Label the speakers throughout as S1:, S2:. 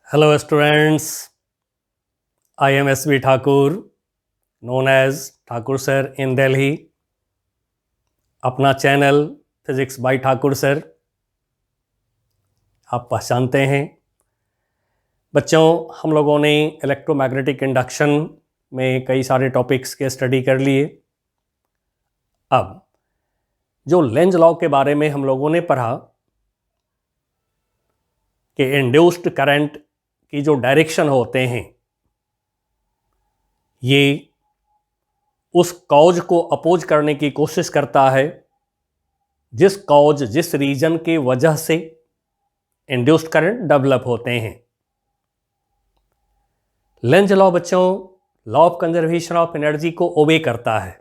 S1: Hello students, I am S.V. Thakur, known as Thakur Sir in Delhi. अपना channel physics bye Thakur sir आप पहचानते हैं। बच्चों, हम लोगों ने इलेक्ट्रोमैग्नेटिक इंडक्शन में कई सारे टॉपिक्स के स्टडी कर लिए। अब जो लेंज लॉ के बारे में हम लोगों ने पढ़ा कि इंड्यूस्ड करंट की जो डायरेक्शन होते हैं ये उस कॉज को अपोज करने की कोशिश करता है जिस रीजन के वजह से इंड्यूस्ड करंट डेवलप होते हैं। लेंज लॉ बच्चों law of conservation of energy को ओबे करता है।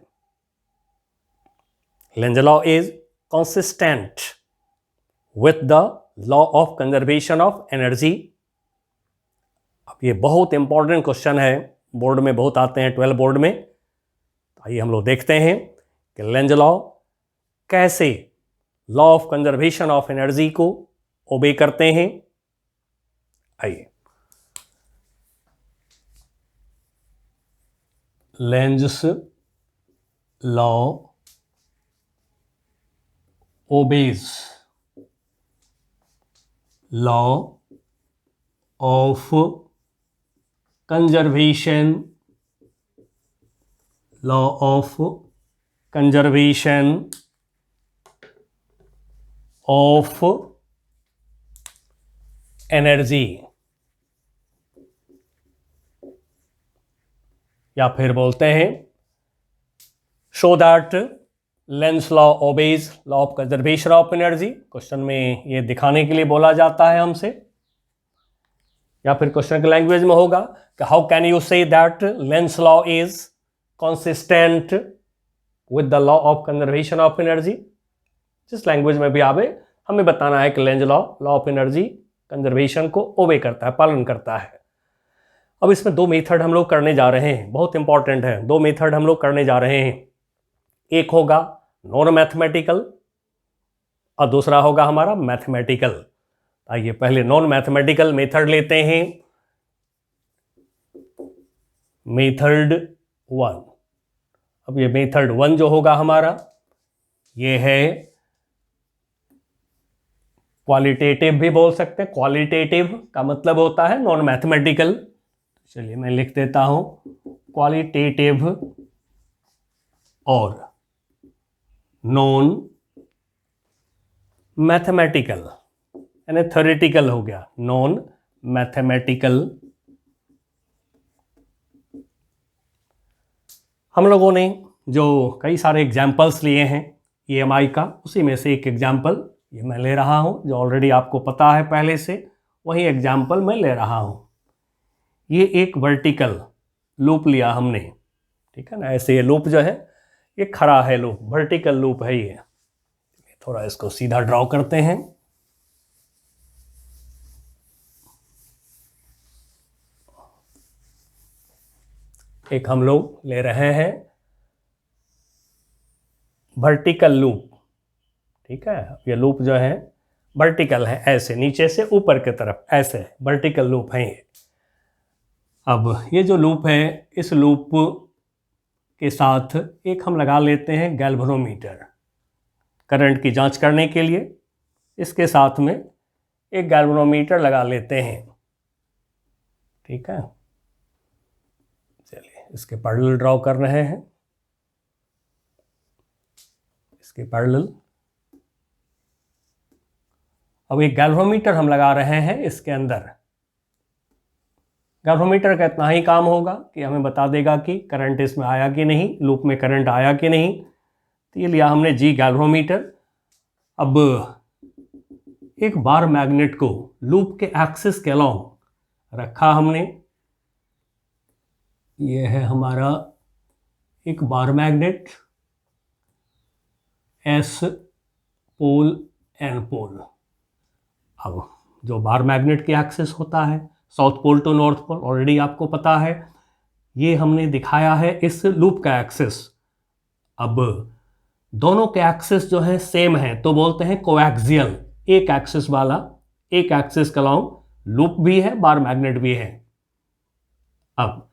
S1: Lenz law is consistent with the law of conservation of energy. अब ये बहुत इंपॉर्टेंट क्वेश्चन है, बोर्ड में बहुत आते हैं, 12 बोर्ड में। आइए हम लोग देखते हैं कि लेंज लॉ कैसे law of conservation of energy को ओबे करते हैं। आइए, length law obeys law of conservation of energy, या फिर बोलते हैं show that length law obeys law of conservation of energy. Question में ये दिखाने के लिए बोला जाता है हमसे, या फिर क्वेश्चन की लैंग्वेज में होगा कि how can you say that Lenz law is consistent with the law of conservation of energy। जिस लैंग्वेज में भी आवे हमें बताना है कि Lenz law of energy conservation को ओबे करता है, पालन करता है। अब इसमें दो मेथड हम लोग करने जा रहे हैं, बहुत इंपॉर्टेंट है। दो मेथड हम लोग करने जा रहे हैं, एक होगा नॉन मैथमेटिकल और दूसरा होगा हमारा मैथमेटिकल। आइए पहले नॉन मैथमेटिकल मेथड लेते हैं। मेथड 1। अब ये मेथड 1 जो होगा हमारा ये है क्वालिटेटिव भी बोल सकते हैं। क्वालिटेटिव का मतलब होता है नॉन मैथमेटिकल। चलिए मैं लिख देता हूं क्वालिटेटिव और नॉन मैथमेटिकल, यानी थ्योरेटिकल हो गया नॉन मैथमेटिकल। हम लोगों ने जो कई सारे एग्जाम्पल्स लिए हैं EMI का, उसी में से एक एग्जाम्पल ये मैं ले रहा हूँ जो ऑलरेडी आपको पता है पहले से, वही एग्जाम्पल मैं ले रहा हूँ। ये एक वर्टिकल लूप लिया हमने, ठीक है ना। ऐसे ये लूप जो है ये खड़ा है लूप, वर्टिकल लूप है ये। थोड़ा इसको सीधा ड्रॉ करते हैं। एक हम लोग ले रहे हैं वर्टिकल लूप, ठीक है। ये लूप जो है वर्टिकल है, ऐसे नीचे से ऊपर की तरफ ऐसे वर्टिकल लूप है ये। अब ये जो लूप है, इस लूप के साथ एक हम लगा लेते हैं गैल्वेनोमीटर, करंट की जांच करने के लिए। इसके साथ में एक गैल्वेनोमीटर लगा लेते हैं, ठीक है। चलिए इसके पैरेलल ड्रॉ कर रहे हैं, इसके पैरेलल। अब एक गैल्वेनोमीटर हम लगा रहे हैं इसके अंदर। गैल्वेनोमीटर का इतना ही काम होगा कि हमें बता देगा कि करंट इसमें आया कि नहीं, लूप में करंट आया कि नहीं। तो ये लिया हमने जी गैल्वेनोमीटर। अब एक बार मैग्नेट को लूप के एक्सिस के अलोंग रखा हमने। ये है हमारा एक bar magnet, S pole N pole. अब जो बार मैग्नेट के एक्सिस होता है south pole to north pole, already आपको पता है। ये हमने दिखाया है इस लूप का एक्सिस। अब दोनों के एक्सिस जो है सेम है तो बोलते हैं कोएक्सियल। एक एक्सिस वाला एक एक्सिस के अलोंग लूप भी है, बार मैग्नेट भी है। अब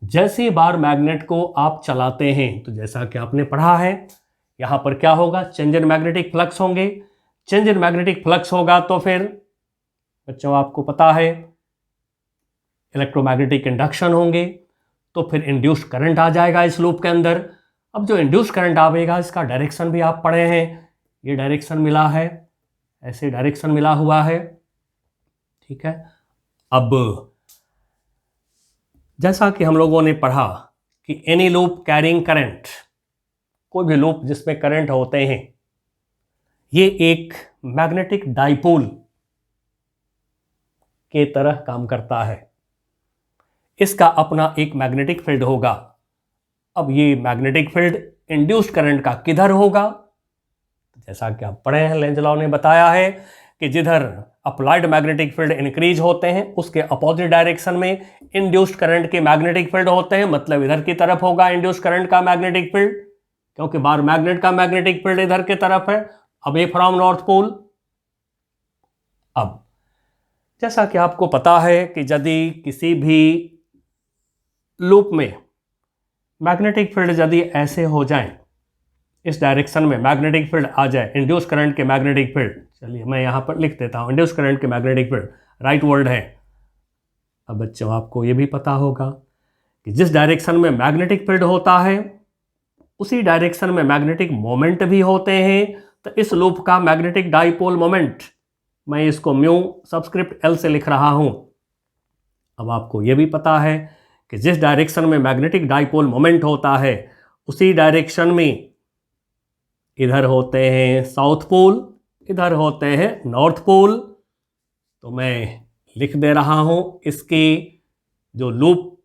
S1: जैसे बार मैग्नेट को आप चलाते हैं तो जैसा कि आपने पढ़ा है, यहां पर क्या होगा, चेंज इन मैग्नेटिक फ्लक्स होंगे। चेंज इन मैग्नेटिक फ्लक्स होगा तो फिर बच्चों आपको पता है इलेक्ट्रोमैग्नेटिक इंडक्शन होंगे, तो फिर इंड्यूस्ड करंट आ जाएगा इस लूप के अंदर। अब जो इंड्यूस्ड करंट आएगा इसका डायरेक्शन भी आप पढ़े हैं, ये डायरेक्शन मिला है, ऐसे डायरेक्शन मिला हुआ है, ठीक है। अब जैसा कि हम लोगों ने पढ़ा कि एनी लूप कैरिंग करंट, कोई भी लूप जिसमें करंट होते हैं, ये एक मैग्नेटिक डाइपोल के तरह काम करता है। इसका अपना एक मैग्नेटिक फील्ड होगा। अब ये मैग्नेटिक फील्ड इंड्यूस्ड करंट का किधर होगा, जैसा कि आप पढ़े हैं, लेंज लॉ ने बताया है कि जिधर अप्लाइड मैग्नेटिक फील्ड इंक्रीज होते हैं उसके अपोजिट डायरेक्शन में इंड्यूस्ड करंट के मैग्नेटिक फील्ड होते हैं, मतलब इधर की तरफ होगा इंड्यूस्ड करंट का मैग्नेटिक फील्ड, क्योंकि बार मैग्नेट का मैग्नेटिक फील्ड इधर की तरफ है, अवे फ्रॉम नॉर्थ पोल। अब जैसा कि आपको पता है कि यदि किसी भी लूप में मैग्नेटिक फील्ड यदि ऐसे हो जाए, इस डायरेक्शन में मैग्नेटिक फील्ड आ जाए, इंड्यूस करंट के मैग्नेटिक फील्ड, चलिए मैं यहां पर लिख देता हूं, इंड्यूस करंट के मैग्नेटिक फील्ड राइट वर्ड है। अब बच्चों आपको यह भी पता होगा कि जिस डायरेक्शन में मैग्नेटिक फील्ड होता है उसी डायरेक्शन में मैग्नेटिक मोमेंट भी होते हैं। तो इस लूप का मैग्नेटिक डाइपोल मोमेंट, मैं इसको म्यू सबस्क्रिप्ट एल से लिख रहा हूं। अब आपको यह भी पता है कि जिस डायरेक्शन में मैग्नेटिक डाइपोल मोमेंट होता है उसी डायरेक्शन में इधर होते हैं साउथ पोल, इधर होते हैं नॉर्थ पोल। तो मैं लिख दे रहा हूं, इसके जो लूप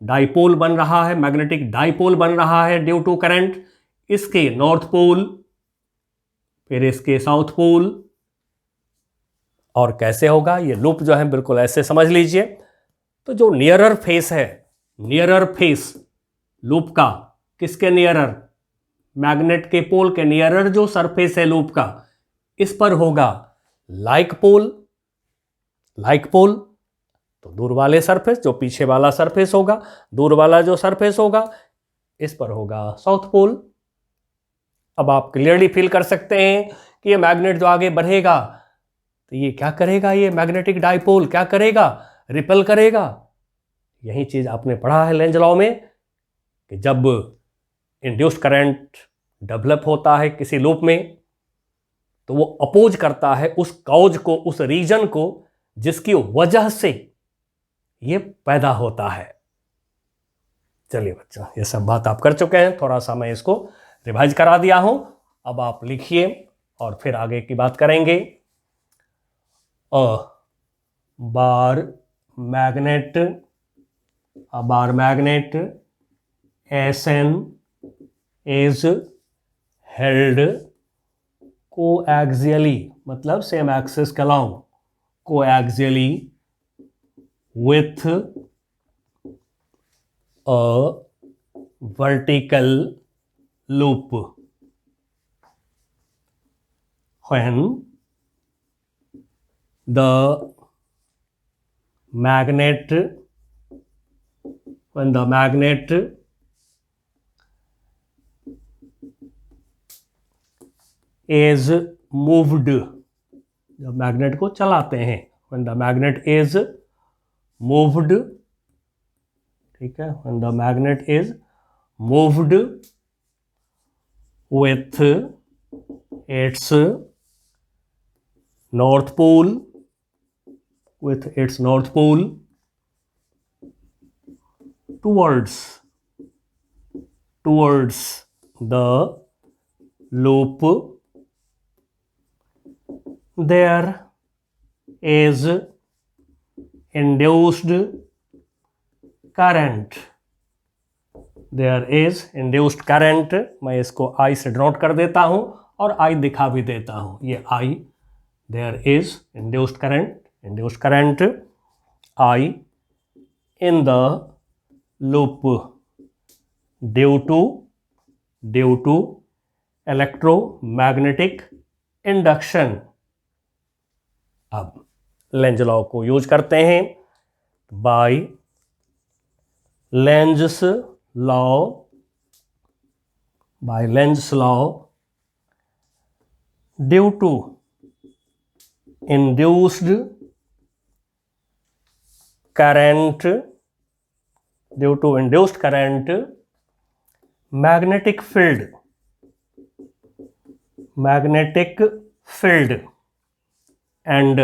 S1: डाइपोल बन रहा है, मैग्नेटिक डाइपोल बन रहा है ड्यू टू करंट, इसके नॉर्थ पोल फिर इसके साउथ पोल। और कैसे होगा ये लूप जो है, बिल्कुल ऐसे समझ लीजिए। तो जो नियरर फेस है, नियरर फेस लूप का, किसके नियरर, मैग्नेट के पोल के नियरर जो सरफेस है लूप का, इस पर होगा लाइक पोल। लाइक पोल तो दूर वाले सरफेस, जो पीछे वाला सरफेस होगा, दूर वाला जो सरफेस होगा, इस पर होगा साउथ पोल। अब आप क्लियरली फील कर सकते हैं कि ये मैग्नेट जो आगे बढ़ेगा तो ये क्या करेगा, ये मैग्नेटिक डाइपोल क्या करेगा, रिपेल करेगा। यही चीज आपने पढ़ा है लेंज लॉ में कि जब इंड्यूस्ड करंट डेवलप होता है किसी लूप में तो वो अपोज करता है उस कॉज को, उस रीजन को जिसकी वजह से ये पैदा होता है। चलिए बच्चों, ये सब बात आप कर चुके हैं, थोड़ा सा मैं इसको रिवाइज करा दिया हूं। अब आप लिखिए और फिर आगे की बात करेंगे। A bar magnet, a bar magnet SN is held coaxially, मतलब सेम एक्सिस के along, coaxially with a vertical loop when the magnet is moved, जब मैग्नेट को चलाते हैं, when the magnet is moved, ठीक है, when the magnet is moved with its north pole, towards the loop, there is induced current. मैं इसको I से denote कर देता हूं और I दिखा भी देता हूं, ये I, there is induced current I in the loop due to electromagnetic induction. अब लेंज लॉ को यूज करते हैं। By Lenz law due to induced current magnetic field and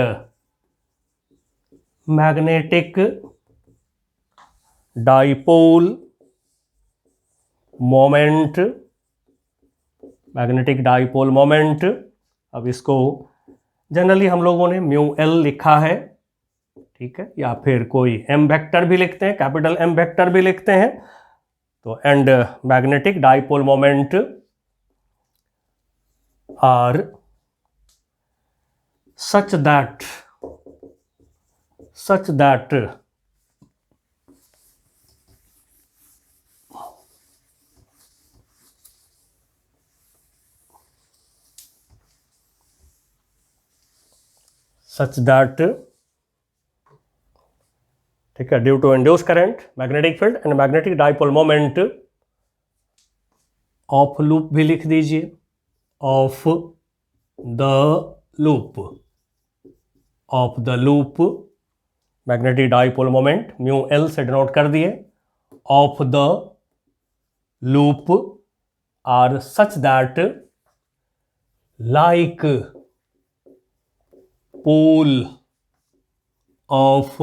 S1: magnetic dipole moment, अब इसको जनरली हम लोगों ने म्यू एल लिखा है, ठीक है, या फिर कोई एम वेक्टर भी लिखते हैं, कैपिटल एम वेक्टर भी लिखते हैं। तो and magnetic dipole moment are such that ठीक है, due to induce current, magnetic field and magnetic dipole moment of loop भी लिख दीजिए, of the loop magnetic dipole moment mu L से डिनोट कर दिए, of the loop are such that like pole of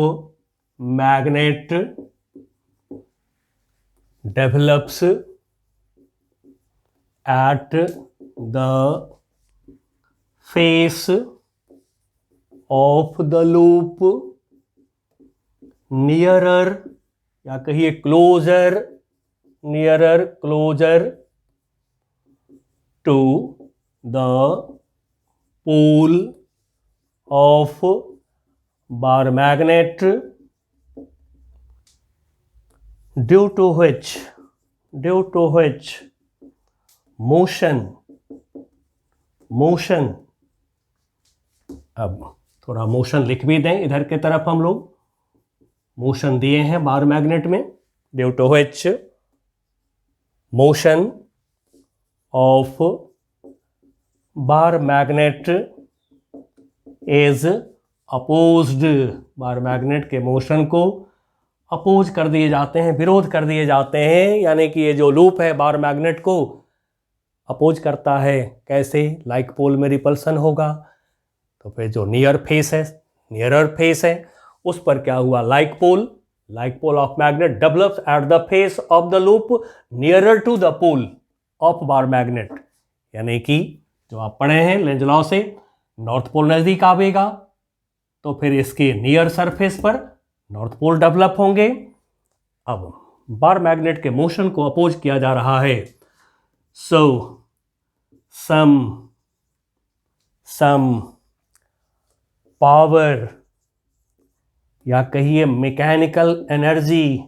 S1: magnet develops at the face of the loop nearer या कहिए closer to the pole of bar magnet, due to which motion, अब थोड़ा motion लिख भी दें, इधर के तरफ हम लोग मोशन दिए हैं बार मैग्नेट में, due to which motion of bar magnet is opposed, bar magnet के मोशन को अपोज कर दिए जाते हैं, विरोध कर दिए जाते हैं, यानी कि ये जो लूप है बार मैग्नेट को अपोज करता है। कैसे? लाइक पोल में रिपल्सन होगा, तो फिर जो नियरर फेस है उस पर क्या हुआ, like pole of magnet develops at the face of the loop nearer to the pole of bar magnet, यानी कि जो आप पढ़े हैं लेंज लॉ से, नॉर्थ पोल नजदीक आवेगा तो फिर इसके नियर सरफेस पर नॉर्थ पोल डेवलप होंगे। अब बार मैग्नेट के मोशन को अपोज किया जा रहा है, सो सम पावर या कहिए mechanical energy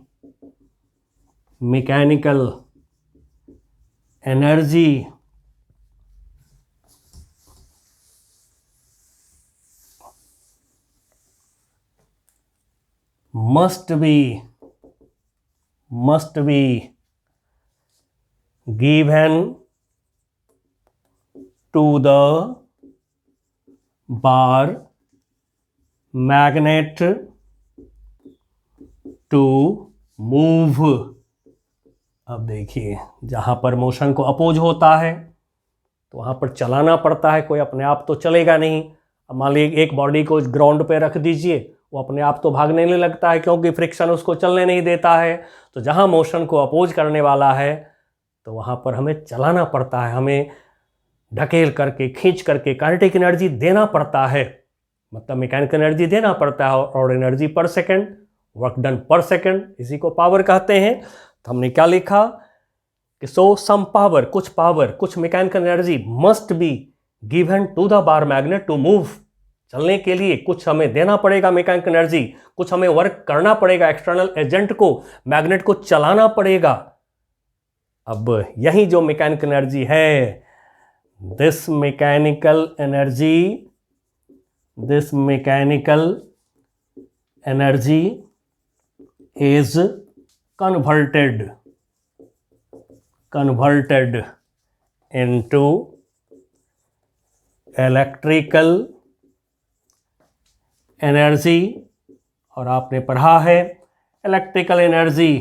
S1: must be given to the bar magnet to move। अब देखिए, जहां पर मोशन को अपोज होता है तो वहां पर चलाना पड़ता है, कोई अपने आप तो चलेगा नहीं। अब मान लीजिए एक बॉडी को ग्राउंड पे रख दीजिए, वो अपने आप तो भागने नहीं लगता है क्योंकि फ्रिक्शन उसको चलने नहीं देता है। तो जहां मोशन को अपोज करने वाला है तो वहां पर हमें चलाना पड़ता है, हमें ढकेल करके खींच करके काइनेटिक एनर्जी देना पड़ता है, मतलब मैकेनिकल एनर्जी देना पड़ता है, और एनर्जी पर सेकंड, वर्क डन पर सेकंड, इसी को पावर कहते हैं। तो हमने क्या लिखा कि सो सम पावर, कुछ mechanical energy must be given to the bar magnet to move, चलने के लिए कुछ हमें देना पड़ेगा मैकेनिकल एनर्जी, कुछ हमें वर्क करना पड़ेगा, एक्सटर्नल एजेंट को, मैग्नेट को चलाना पड़ेगा। अब यही जो मैकेनिकल एनर्जी है, this mechanical energy is converted into electrical energy. और आपने पढ़ा है electrical energy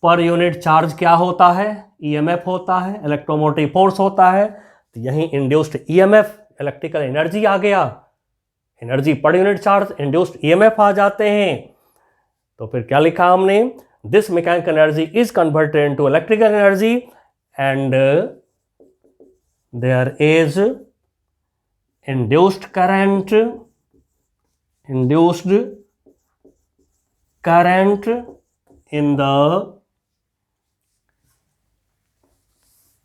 S1: per unit charge क्या होता है, ईएमएफ होता है, इलेक्ट्रोमोटिव फोर्स होता है। तो यहीं इंड्यूस्ड ईएमएफ इलेक्ट्रिकल एनर्जी आ गया, energy per unit charge induced EMF आ जाते हैं। तो फिर क्या लिखा हमने, this mechanical energy is converted into electrical energy and there is induced current in the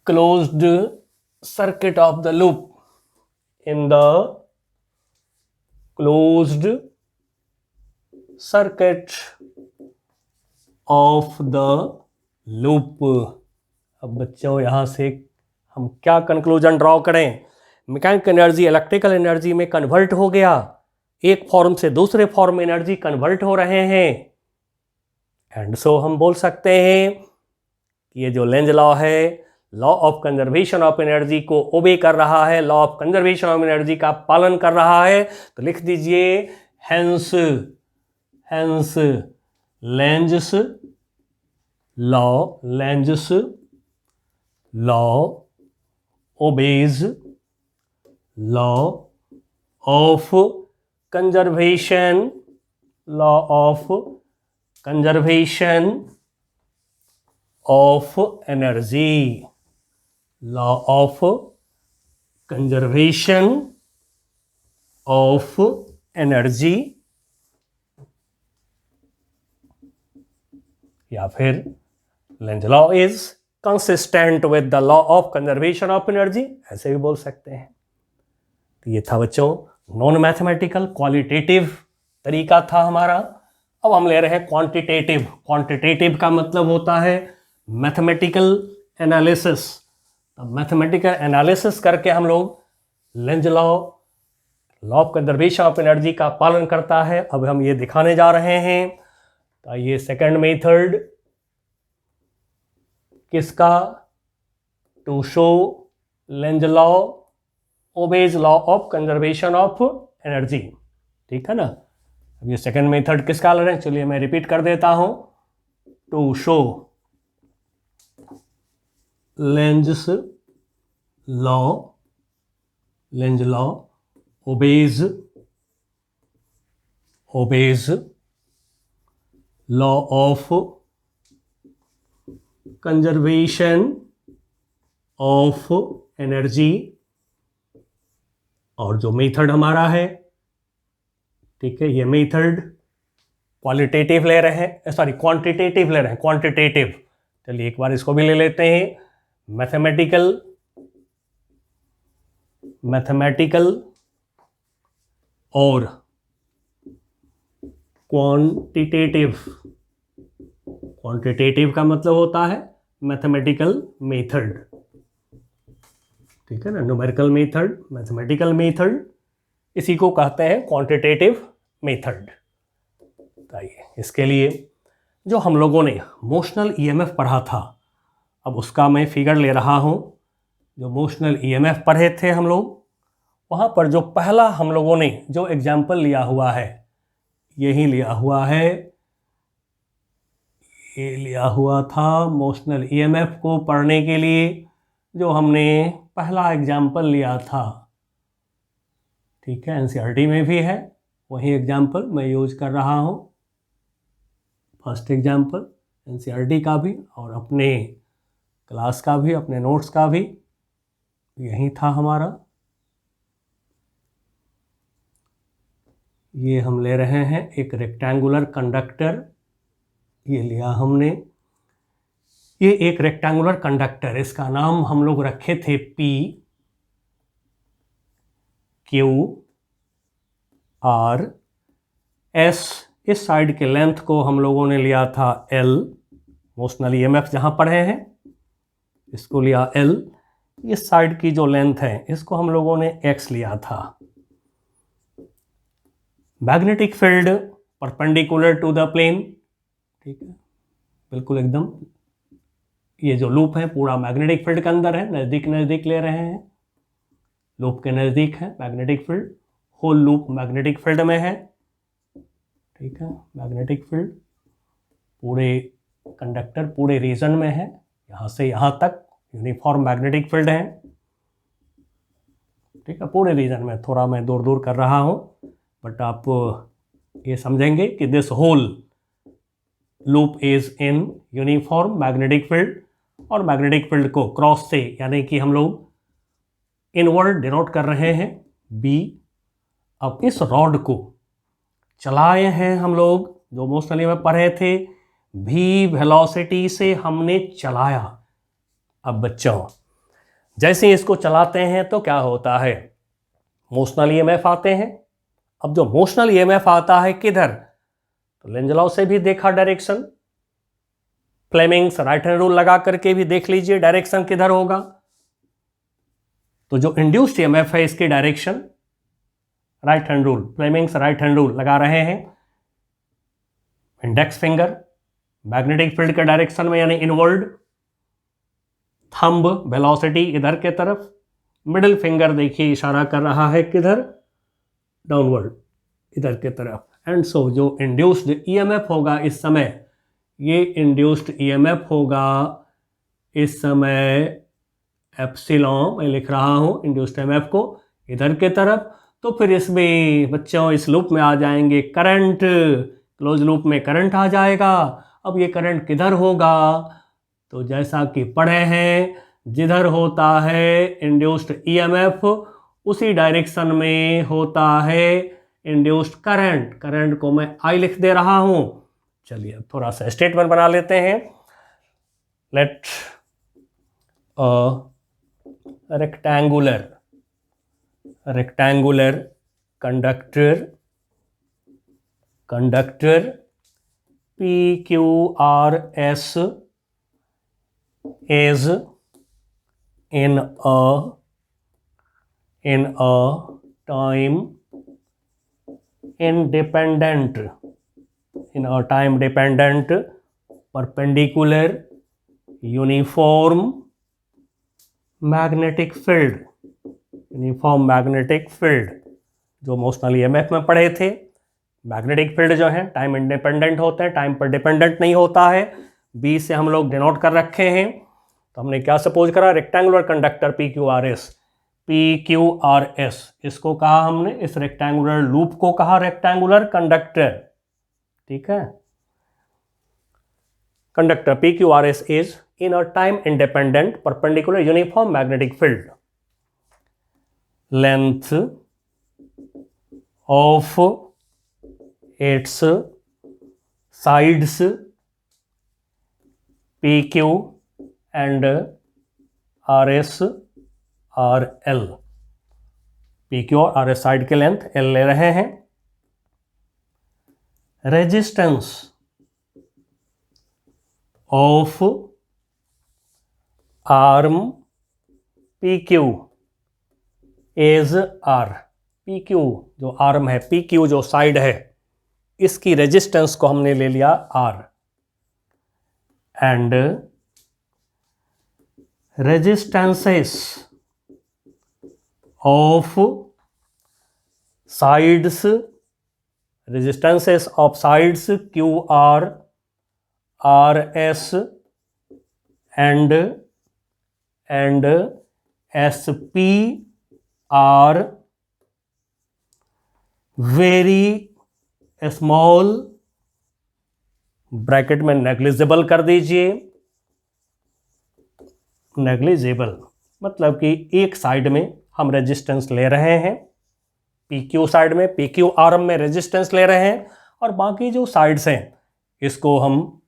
S1: closed circuit of the loop, in the closed circuit of the loop। अब बच्चों यहां से हम क्या कंक्लूजन ड्रॉ करें, मैकेनिकल एनर्जी इलेक्ट्रिकल एनर्जी में convert हो गया, एक फॉर्म से दूसरे फॉर्म में एनर्जी कन्वर्ट हो रहे हैं। एंड सो हम बोल सकते हैं कि ये जो लेंज लॉ है, law of conservation of energy को ओबे कर रहा है, law of conservation of energy का पालन कर रहा है। तो लिख दीजिए hence Lenz's law obeys law of conservation of energy, law of conservation of energy, या फिर Lenz law is consistent with the law of conservation of energy, ऐसे भी बोल सकते हैं। तो ये था बच्चों नॉन मैथमेटिकल क्वालिटेटिव तरीका था हमारा। अब हम ले रहे हैं क्वांटिटेटिव। क्वांटिटेटिव का मतलब होता है मैथमेटिकल एनालिसिस। मैथमेटिकल एनालिसिस करके हम लोग Lenz law of conservation of energy का पालन करता है। अब हम ये दिखाने जा रहे हैं। तो ये सेकंड मेथड किसका, to show Lenz law obeys law of conservation of energy, ठीक है ना। अब ये सेकंड मेथड किसका ले रहे हैं, चलिए मैं रिपीट कर देता हूं। To show Lenz law obeys law of conservation of energy. और जो मेथड हमारा है, ठीक है, ये मेथड क्वालिटेटिव ले रहे हैं, सॉरी क्वांटिटेटिव ले रहे हैं, क्वांटिटेटिव। चलिए एक बार इसको भी ले लेते हैं। मैथमेटिकल और क्वांटिटेटिव का मतलब होता है मैथमेटिकल मेथड, ठीक है ना। न्यूमेरिकल मेथड, मैथमेटिकल मेथड, इसी को कहते हैं क्वांटिटेटिव मेथड। आइए इसके लिए जो हम लोगों ने मोशनल ईएमएफ पढ़ा था, अब उसका मैं फिगर ले रहा हूं। जो मोशनल ईएमएफ पढ़े थे हम लोग, वहां पर जो पहला हम लोगों ने जो एग्जाम्पल लिया हुआ है, यही लिया हुआ है, ये लिया हुआ था मोशनल ईएमएफ को पढ़ने के लिए जो हमने पहला एग्जाम्पल लिया था, ठीक है। एनसीईआरटी में भी है, वही एग्जाम्पल मैं यूज कर रहा हूँ। फर्स्ट एग्जाम्पल एनसीईआरटी का भी और अपने क्लास का भी, अपने नोट्स का भी यही था हमारा। ये हम ले रहे हैं एक रेक्टेंगुलर कंडक्टर, ये लिया हमने। ये एक रेक्टेंगुलर कंडक्टर, इसका नाम हम लोग रखे थे P, Q, R, S। इस साइड के लेंथ को हम लोगों ने लिया था L, मोशनल ईएमएफ जहां पढ़े हैं इसको लिया L। इस साइड की जो लेंथ है इसको हम लोगों ने X लिया था, magnetic field perpendicular to the plane, ठीक है, बिल्कुल एकदम ये जो लूप है पूरा मैग्नेटिक फील्ड के अंदर है, नज़दीक नज़दीक ले रहे हैं, लूप के नज़दीक है magnetic field, whole loop magnetic field में है, ठीक है, मैग्नेटिक फील्ड पूरे कंडक्टर पूरे रीजन में है, यहाँ से यहाँ तक यूनिफॉर्म मैग्नेटिक फील्ड है, ठीक है, पूरे रीजन में, थोड़ा मैं दूर दूर कर रहा हूँ बट आप ये समझेंगे कि this whole loop is in uniform magnetic field, और मैग्नेटिक फील्ड को क्रॉस से यानी कि हम लोग इनवर्ड डिनोट कर रहे हैं बी। अब इस रॉड को चलाए हैं हम लोग, जो मोशनली में पढ़े थे, भी वेलोसिटी से हमने चलाया। अब बच्चों जैसे ही इसको चलाते हैं तो क्या होता है, मोशनल ईएमएफ आते हैं। अब जो मोशनल ईएमएफ आता है किधर, तो लेंज लॉ से भी देखा direction, Fleming's right hand rule लगा करके भी देख लीजिए डायरेक्शन किधर होगा। तो जो इंड्यूस्ड ईएमएफ है इसकी direction right hand rule, Fleming's right hand rule लगा रहे हैं, इंडेक्स फिंगर मैग्नेटिक फील्ड के डायरेक्शन में यानी इनवर्ड, थंब वेलोसिटी इधर के तरफ, मिडिल फिंगर देखिए इशारा कर रहा है किधर, डाउनवर्ड इधर के तरफ। एंड सो जो इंड्यूस्ड ईएमएफ होगा इस समय, ये इंड्यूस्ड ईएमएफ होगा इस समय एप्सिलॉन, मैं लिख रहा हूँ इंड्यूस्ड ईएमएफ को इधर के तरफ। तो फिर इसमें बच्चों इस लूप में आ जाएंगे करंट, क्लोज लूप में करंट आ जाएगा। अब ये करंट किधर होगा, तो जैसा कि पढ़े हैं, जिधर होता है इंड्यूस्ड ईएमएफ उसी डायरेक्शन में होता है इंड्यूस्ड करंट। करंट को मैं आई लिख दे रहा हूं। चलिए अब थोड़ा सा स्टेटमेंट बना लेते हैं। Let rectangular conductor PQRS is in a time dependent perpendicular uniform magnetic field, जो मोशनल ईएमएफ में पढ़े थे। मैग्नेटिक फील्ड जो है टाइम इंडिपेंडेंट होते हैं, टाइम पर डिपेंडेंट नहीं होता है। बी से हम लोग डिनोट कर रखे हैं। तो हमने क्या सपोज करा, रेक्टेंगुलर कंडक्टर PQRS, इसको कहा हमने, इस रेक्टेंगुलर लूप को कहा रेक्टेंगुलर कंडक्टर, ठीक है। Conductor PQRS is in a time independent perpendicular uniform magnetic field, length of its sides PQ and RS are L। PQ और RS साइड के लेंथ L ले रहे हैं। Resistance of arm PQ is R। PQ जो arm है, PQ जो side है, इसकी रेजिस्टेंस को हमने ले लिया R। And resistances of sides QR, RS and SP are very small, bracket में नेग्लिजिबल कर दीजिए। नेग्लिजिबल मतलब कि एक साइड में हम रेजिस्टेंस ले रहे हैं, PQ साइड में, PQ आर्म में रेजिस्टेंस ले रहे हैं, और बाकी जो साइड्स हैं इसको हम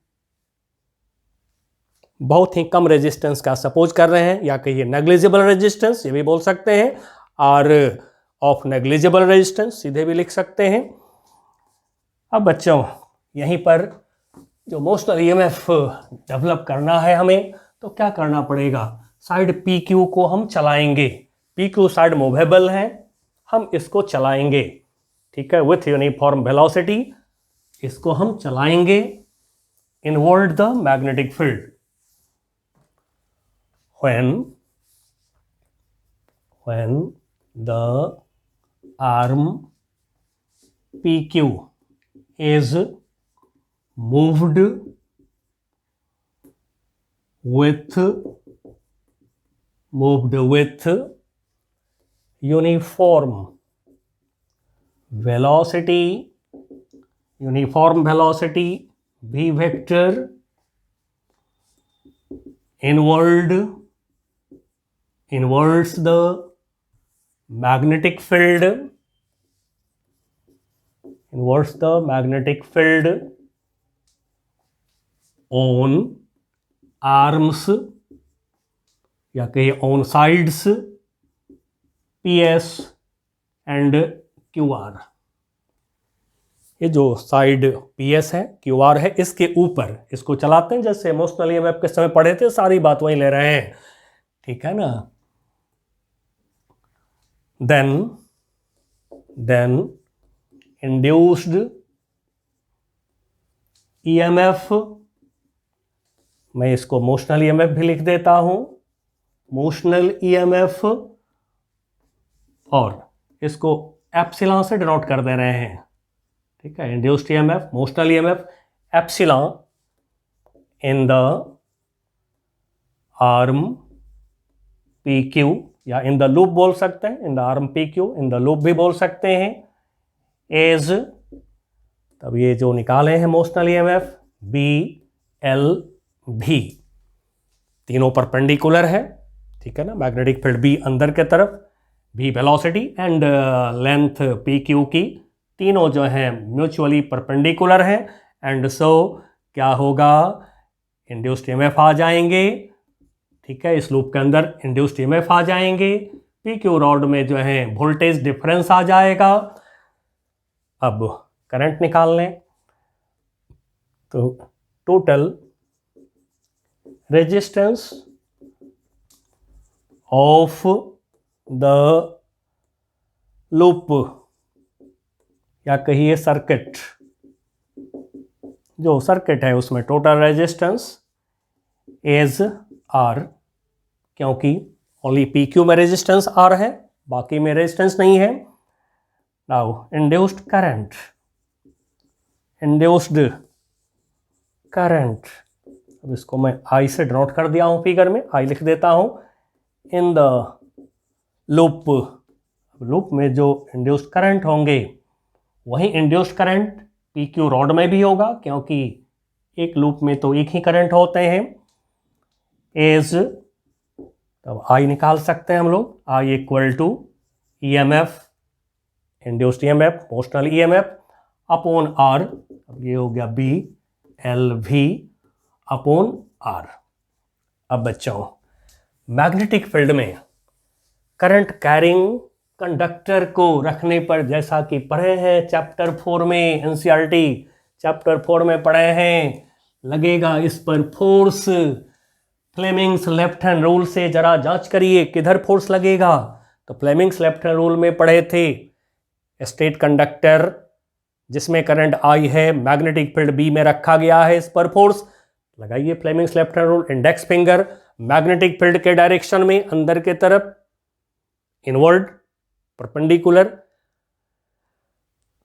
S1: बहुत ही कम रेजिस्टेंस का सपोज कर रहे हैं, या कहिए नेग्लिजिबल रेजिस्टेंस ये भी बोल सकते हैं, और ऑफ नेग्लिजिबल रेजिस्टेंस सीधे भी लिख सकते हैं। अब बच्चों यहीं पर जो मोशनल ईएमएफ डेवलप करना है हमें, तो क्या करना पड़ेगा, साइड PQ को हम चलाएंगे। PQ साइड मूवेबल है, हम इसको चलाएंगे। ठीक है, विथ यूनिफॉर्म वेलोसिटी इसको हम चलाएंगे inward the magnetic field. when the arm PQ is moved with uniform velocity v vector inwards the magnetic field on arms या कहिए on sides PS and QR। ये जो साइड PS है, QR है, इसके ऊपर इसको चलाते हैं, जैसे इमोशनल EMF के समय पढ़े थे, सारी बात वही ले रहे हैं, ठीक है ना। then induced EMF, मैं इसको मोशनल EMF भी लिख देता हूं, मोशनल EMF, और इसको एप्सिलॉन से डिनोट कर दे रहे हैं, ठीक है। Induced EMF, motional EMF, epsilon in the arm PQ, या इन द लूप बोल सकते हैं, in the arm PQ, in the loop भी बोल सकते हैं, एज, तब ये जो निकाले हैं मोशनल EMF BLV, तीनों परपेंडिकुलर है, ठीक है ना। मैग्नेटिक फील्ड B अंदर के तरफ, B velocity and length PQ की, तीनों जो हैं म्यूचुअली परपेंडिकुलर हैं, एंड सो क्या होगा, इंड्यूस्ड EMF आ जाएंगे, ठीक है। इस लूप के अंदर इंड्यूस्ड EMF आ जाएंगे, PQ रॉड में जो है वोल्टेज डिफरेंस आ जाएगा। अब करंट निकाल लें, तो total resistance of the loop या कहिए सर्किट, जो सर्किट है उसमें टोटल रेजिस्टेंस इज R, क्योंकि ओनली PQ में रेजिस्टेंस R है, बाकी में रेजिस्टेंस नहीं है। नाउ इंड्यूस्ड करंट, अब इसको मैं I से डिनोट कर दिया हूं, फिगर में I लिख देता हूं, इन द लूप में जो इंड्यूस्ड करंट होंगे, वही इंड्यूस्ड करंट PQ रॉड में भी होगा, क्योंकि एक लूप में तो एक ही करंट होते हैं। एज, तब I निकाल सकते हैं हम लोग, I equal to EMF, induced EMF, motional EMF upon R, अब ये हो गया BLV अपॉन R। अब बच्चों, मैग्नेटिक फील्ड में करंट कैरिंग कंडक्टर को रखने पर, जैसा कि पढ़े हैं चैप्टर 4 में, NCERT चैप्टर 4 में पढ़े हैं, लगेगा इस पर force. Fleming's left hand rule से जरा जांच करिए किधर फोर्स लगेगा, तो फ्लेमिंग्स लेफ्ट हैंड रूल में पढ़े थे, स्टेट कंडक्टर जिसमें करंट I है, मैग्नेटिक फील्ड B में रखा गया है, इस पर फोर्स लगाइए। Fleming's left hand rule, index finger magnetic field के डायरेक्शन में अंदर के तरफ, इनवर्ड परपेंडिकुलर,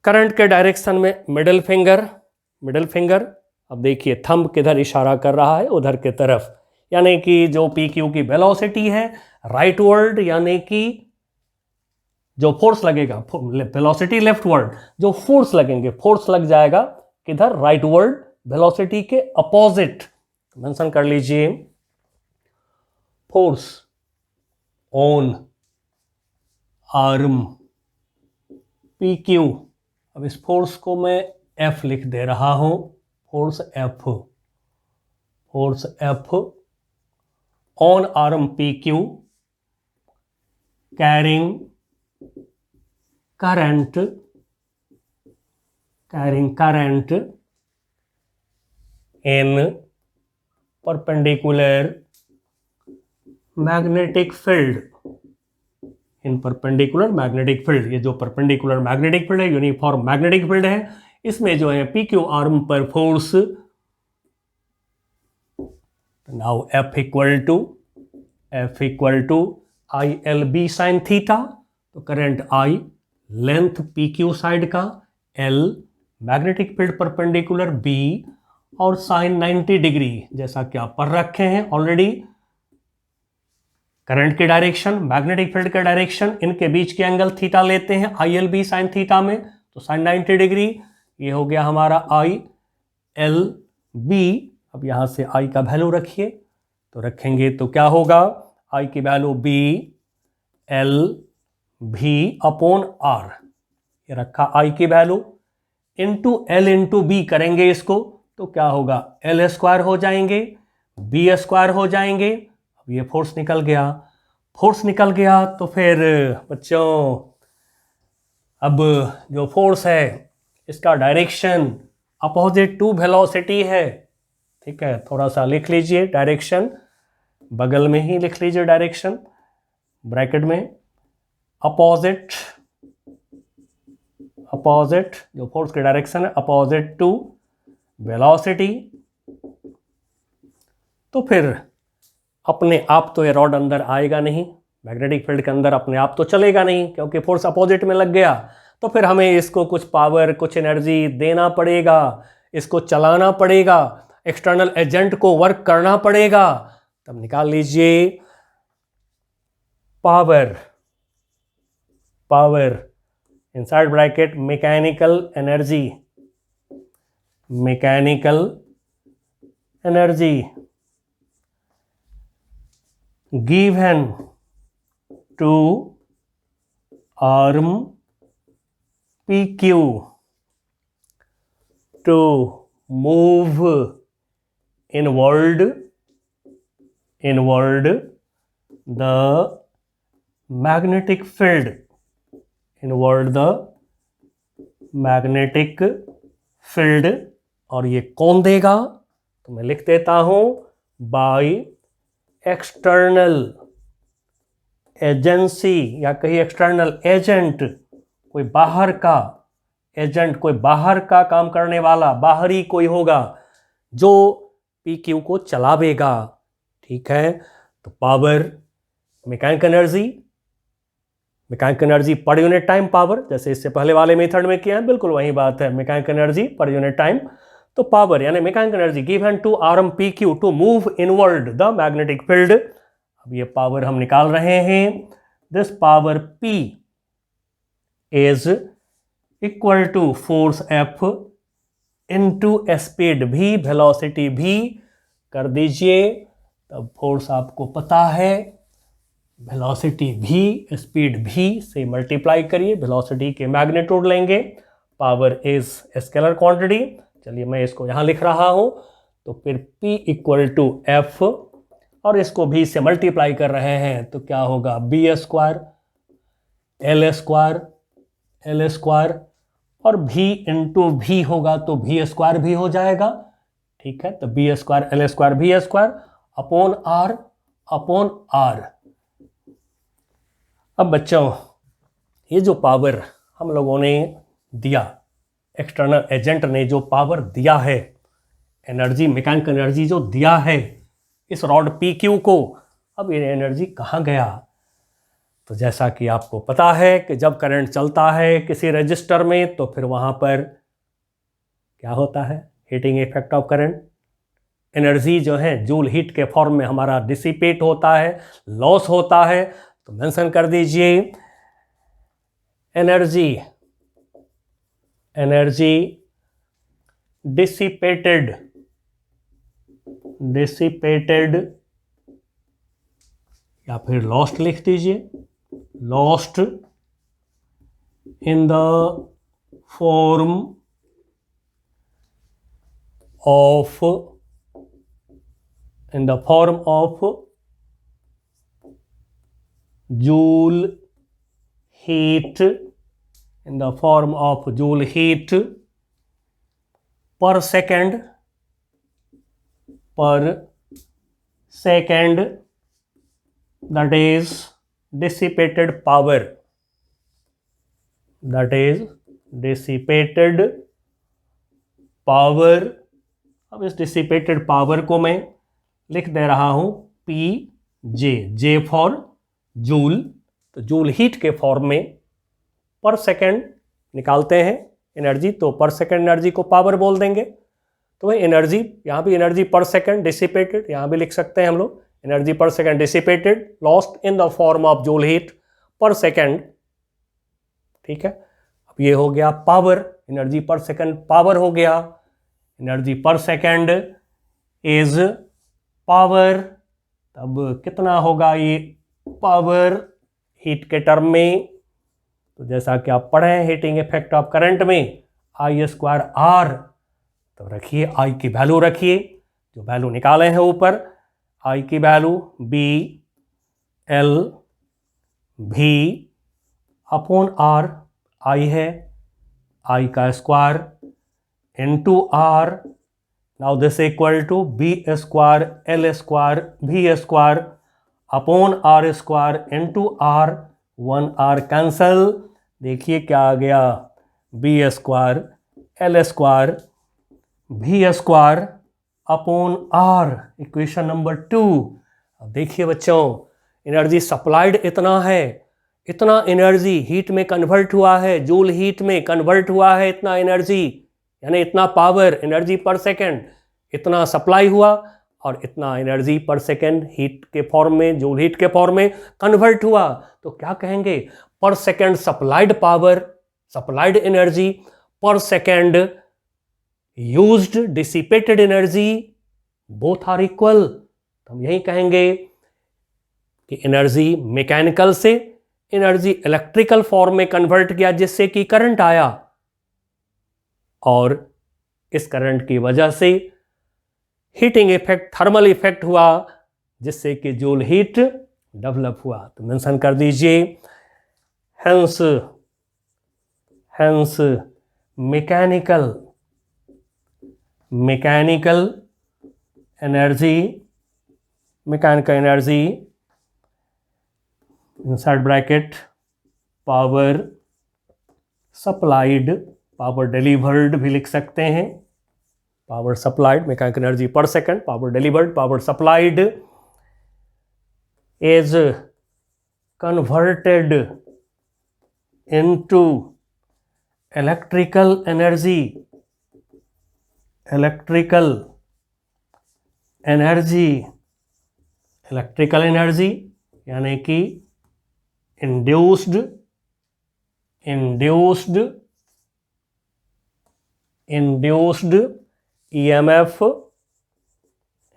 S1: करंट के डायरेक्शन में मिडिल फिंगर। अब देखिए थंब किधर इशारा कर रहा है, उधर के तरफ, यानी कि जो PQ की वेलोसिटी है राइटवर्ड, यानी कि जो फोर्स लगेगा, वेलोसिटी लेफ्टवर्ड, जो फोर्स लगेंगे, फोर्स लग जाएगा किधर, राइटवर्ड, वेलोसिटी के अपोजिट। मेंशन कर लीजिए, फोर्स ऑन आर्म PQ। अब इस फोर्स को मैं F लिख दे रहा हूं, force F on arm PQ carrying current in perpendicular magnetic field in perpendicular magnetic field. ये जो परपेंडिकुलर मैग्नेटिक फील्ड है, यूनिफॉर्म मैग्नेटिक फील्ड है, इसमें जो है पी क्यू आर्म पर force, now F equal to I L B sine theta, तो current I length P Q side का, L magnetic field perpendicular B और साइन 90 डिग्री, जैसा कि आप पढ़ रखे हैं ऑलरेडी, करंट की डायरेक्शन, मैग्नेटिक फील्ड का डायरेक्शन, इनके बीच के एंगल थीटा लेते हैं I L B sine theta में, तो साइन 90 डिग्री। ये हो गया हमारा आई एल बी। अब यहां से आई का वैल्यू रखिए, तो रखेंगे तो क्या होगा, आई की वैल्यू बी एल भी अपॉन आर, ये रखा आई की value, into L into B करेंगे इसको, तो क्या होगा, एल स्क्वायर हो जाएंगे, बी स्क्वायर हो जाएंगे। अब ये फोर्स निकल गया, तो फिर बच्चों अब जो फोर्स है इसका डायरेक्शन अपोजिट टू वेलोसिटी है, ठीक है। थोड़ा सा लिख लीजिए डायरेक्शन, बगल में ही लिख लीजिए डायरेक्शन ब्रैकेट में, अपोजिट जो फोर्स की डायरेक्शन है अपोजिट टू वेलोसिटी। तो फिर अपने आप तो ये रॉड अंदर आएगा नहीं, मैग्नेटिक फील्ड के अंदर अपने आप तो चलेगा नहीं, क्योंकि फोर्स अपोजिट में लग गया। तो फिर हमें इसको कुछ पावर, कुछ एनर्जी देना पड़ेगा, इसको चलाना पड़ेगा, एक्सटर्नल एजेंट को वर्क करना पड़ेगा। तब निकाल लीजिए power inside bracket mechanical energy given to arm PQ to move inward the magnetic field, और ये कौन देगा, तो मैं लिख देता हूं बाय एक्सटर्नल एजेंसी, या कहीं एक्सटर्नल एजेंट, कोई बाहर का एजेंट, कोई बाहर का काम करने वाला, बाहरी कोई होगा जो पी क्यू को चलावेगा, ठीक है। तो power mechanical energy per unit time power, जैसे इससे पहले वाले मेथड में किया है, बिल्कुल वही बात है, mechanical energy per unit time. तो पावर यानी mechanical energy given to arm P Q to move inward the magnetic field. अब ये पावर हम निकाल रहे हैं, this power P is equal to force F into speed V, velocity V कर दीजिए। तब फोर्स आपको पता है, वेलोसिटी V स्पीड V से मल्टीप्लाई करिए, वेलोसिटी के मैग्नीट्यूड लेंगे, पावर इज स्केलर क्वांटिटी। चलिए मैं इसको यहां लिख रहा हूं, तो फिर P इक्वल टू F और इसको V से मल्टीप्लाई कर रहे हैं, तो क्या होगा, B स्क्वायर L स्क्वायर और V इंटू V होगा, तो V स्क्वायर भी हो जाएगा, ठीक है। तो B square L square V square upon R। अब बच्चों ये जो पावर हम लोगों ने दिया, एक्सटर्नल एजेंट ने जो पावर दिया है, एनर्जी, मैकेनिकल एनर्जी जो दिया है इस रॉड पी क्यू को, अब ये एनर्जी कहाँ गया, तो जैसा कि आपको पता है कि जब करंट चलता है किसी रजिस्टर में, तो फिर वहाँ पर क्या होता है, heating effect of current, energy जो है जूल हीट के फॉर्म में हमारा डिसिपेट होता है, लॉस होता है। तो मेंशन कर दीजिए एनर्जी डिसिपेटेड या फिर लॉस्ट लिख दीजिए, lost in the form of joule heat, पर second, that is dissipated power, that is dissipated power। अब इस dissipated power को मैं लिख दे रहा हूं PJ, J फॉर जूल, तो जूल हीट के फॉर्म में पर सेकेंड निकालते हैं एनर्जी, तो पर सेकेंड एनर्जी को पावर बोल देंगे। तो वही एनर्जी, यहाँ भी एनर्जी पर सेकेंड डिसिपेटेड, यहाँ भी लिख सकते हैं हम लोग energy per second dissipated lost in the form of joule heat पर सेकेंड। ठीक है, अब ये हो गया power, energy per second power हो गया, energy per second is power. तब कितना होगा ये पावर हीट के टर्म में, तो जैसा कि आप पढ़े हैं हीटिंग इफेक्ट ऑफ करंट में आई स्क्वायर आर, तो रखिए आई की वैल्यू रखिए, जो वैल्यू निकाले हैं ऊपर, आई की वैल्यू बी एल भी अपॉन आर, आई है आई का square into R, now this equal to B square L square v square upon R square into R, 1 R cancel, देखिए क्या आ गया B square L square v square upon R, equation number 2। अब देखिए बच्चों, energy supplied इतना है, इतना एनर्जी हीट में कन्वर्ट हुआ है, जूल हीट में कन्वर्ट हुआ है इतना एनर्जी, यानी इतना पावर एनर्जी पर सेकेंड इतना सप्लाई हुआ, और इतना एनर्जी पर सेकेंड हीट के फॉर्म में, जूल हीट के फॉर्म में कन्वर्ट हुआ, तो क्या कहेंगे per second supplied power, supplied energy per second used dissipated energy, both are equal. तो हम यही कहेंगे कि एनर्जी मैकेनिकल से एनर्जी इलेक्ट्रिकल फॉर्म में कन्वर्ट किया, जिससे कि करंट आया, और इस करंट की वजह से हीटिंग इफेक्ट, थर्मल इफेक्ट हुआ, जिससे कि जूल हीट डेवलप हुआ। तो मेंशन कर दीजिए hence mechanical energy inside bracket power supplied, power delivered भी लिख सकते हैं, power supplied mechanical energy per second, power delivered, power supplied is converted into electrical energy यानी कि इंड्यूस्ड ईएमएफ,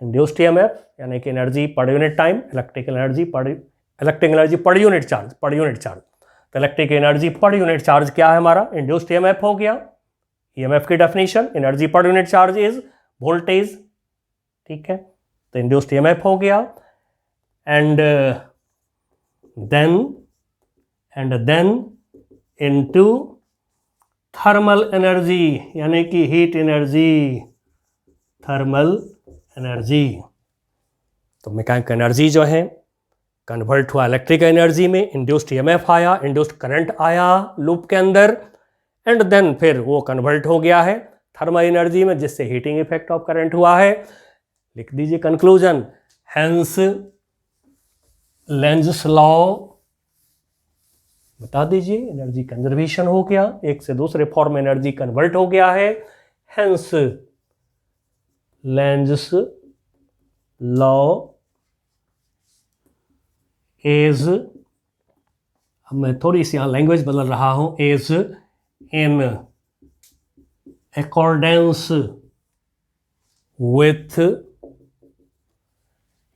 S1: इंड्यूस्ड ईएमएफ यानी कि energy per unit time, electrical energy per unit charge, तो electric energy per unit charge क्या है हमारा, induced EMF हो गया। ईएमएफ की definition energy per unit charge is voltage, ठीक है, तो इंड्यूस्ड ईएमएफ हो गया। And then into thermal energy यानी कि हीट एनर्जी, थर्मल एनर्जी। तो मैकेनिकल एनर्जी जो है कन्वर्ट हुआ इलेक्ट्रिक एनर्जी में, इंड्यूस्ड ईएमएफ आया, इंड्यूस्ड करंट आया लूप के अंदर, एंड देन फिर वो कन्वर्ट हो गया है थर्मल एनर्जी में, जिससे हीटिंग इफेक्ट ऑफ करंट हुआ है। लिख दीजिए कंक्लूजन, हेंस लेंज़्स लॉ, बता दीजिए एनर्जी कंजर्वेशन हो गया, एक से दूसरे फॉर्म में एनर्जी कन्वर्ट हो गया है, हेंस लेंज़्स लॉ इज, अब मैं थोड़ी सी यहां लैंग्वेज बदल रहा हूं, इज इन अकॉर्डेंस विथ,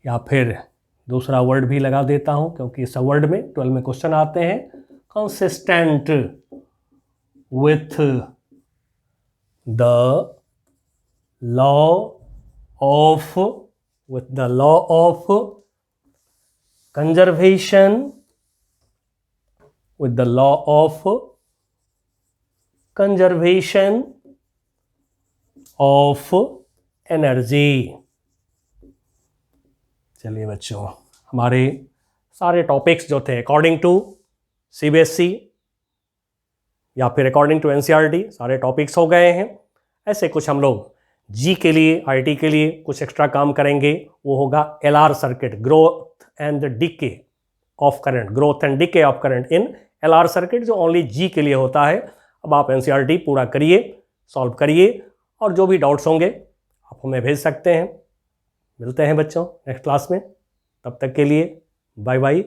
S1: या फिर दूसरा वर्ड भी लगा देता हूं क्योंकि इस वर्ड में 12 में क्वेश्चन आते हैं, consistent with the law of conservation, with the law of conservation of energy। चलिए बच्चों, हमारे सारे टॉपिक्स जो थे अकॉर्डिंग टू CBSE या फिर अकॉर्डिंग टू NCERT सारे टॉपिक्स हो गए हैं। ऐसे कुछ हम लोग जी के लिए, IT के लिए कुछ एक्स्ट्रा काम करेंगे, वो होगा LR circuit, growth and decay of current, growth and decay of current in LR circuit, जो ओनली जी के लिए होता है। अब आप NCERT पूरा करिए, सॉल्व करिए, और जो भी डाउट्स होंगे आप हमें भेज सकते हैं। मिलते हैं बच्चों नेक्स्ट क्लास में, तब तक के लिए बाय बाय।